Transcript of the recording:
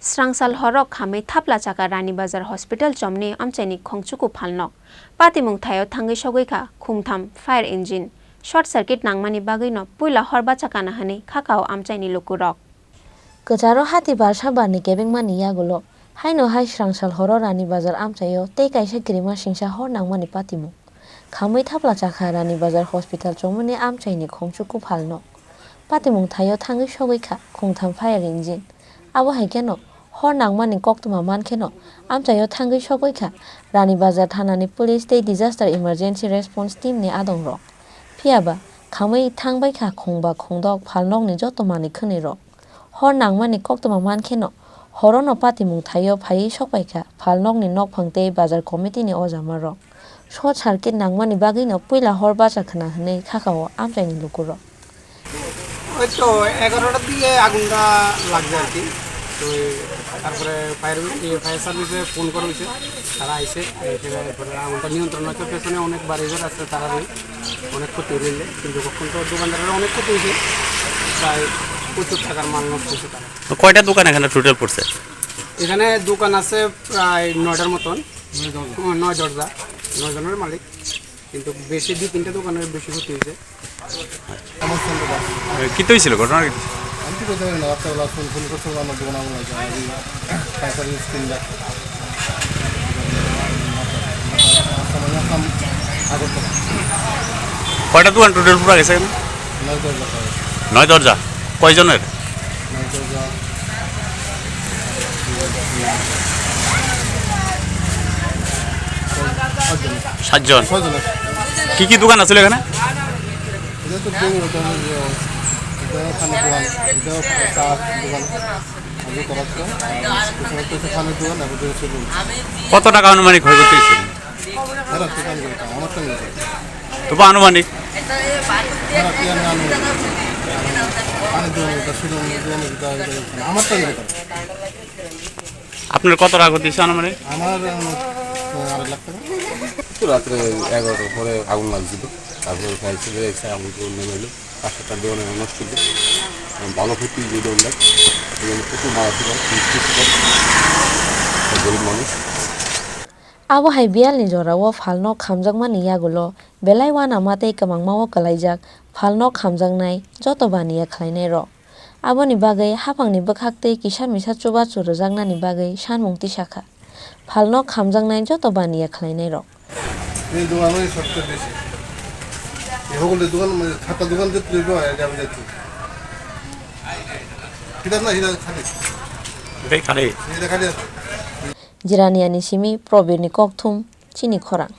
Srangsal horok khamei thapla chaka Rani Bazar Hospital chomni amchaini khongchuku phalnok patimung thayo thangai sogoika khumtham fire engine short circuit nangmani bagino puila horba chakana hani khakao amchaini lokurok Kacharo hati barsha barni kebeng mani yagulo haino hai Srangsal horo Rani Bazar amchayo tei kaisa grima singsa hor nangmani patimung khamei thapla chaka Rani Bazar Hospital chomni amchaini khongchuku phalnok patimung thayo thangai sogoika khumtham fire engine abo haikeno hor nangmani koktuma mankeno amchayo thangai sogoika Rani Bazar thanani police tei disaster emergency response team ni adongrok phiaba khamei thangbaika khongba khongdok phalnok ni joto mani khani rok hor nangmani koktuma mankeno horono patimung thayo phai sokbaika phalnok ni nok phangtei bazar committee ni ojama rok short circuit nangmani bagino puila hor bacha khana hne khakao amchaini lukurok ওই তো 11টার দিকে আগুনটা লাগছে আর কি তো তারপরে fire সার্ভিসে phone করা হয়েছে তারা আইসে এরপরে আগুনটা নিয়ন্ত্রণ হচ্ছে পেছনে অনেক বাড়িঘর আছে তারা অনেক ক্ষতি হয়েছে কিন্তু কখন তো দোকানদারের অনেক ক্ষতি হয়েছে প্রায় প্রচুর টাকার মাল নষ্ট হয়েছে তারা কয়টা দোকান এখানে টোটাল পড়ছে এখানে দোকান আছে প্রায় 9টার মতন 9 দরজা 9 জনের মালিক কিন্তু বেশি 2-3টা দোকানের বেশি ক্ষতি হয়েছে কি তো হয়েছিল ঘটনা আমি তো জানি না রাত্রেবেলা ফোন করতে আমার দোকান আমার কয়টা দোকান টোটাল পুরো গেছে 9 দরজা কয়জনের 7 জন কি দোকান আছে এখানে কত টাকা আনুমানিক ক্ষয়ক্ষতি হয়েছে তবু আনুমানিক আপনার কত টাকা ক্ষতি হয়েছে আনুমানিক রাত্রে 11টার পরে আগুন লাগছিল তারপরে ফায়ার সার্ভিস আগুন নেমে এলো 5-7টা দোকানে নষ্ট ছিল ভালো ক্ষতি যে দোকানটা প্রচুর মারা ছিল গরিব মানুষ abo hai bial ni jorawo phalno khamjakmani yagulo belai wana matei kamangmawo kalaijak phalno khamjaknai joto baniya khlainai ro aboni bagai hapangni bokhaktei kisar misa chuba churujaknani bagai sanmungti sakha phalno khamjaknai joto baniya khlainai ro এই দোকানে সবচেয়ে বেশি এগুলো দোকান মানে খাতা দোকান যে তৈরি হয় আমি যাচ্ছি কিটা না হিরা খালি খালি Jiraniani simi probirni kokthum chini khorang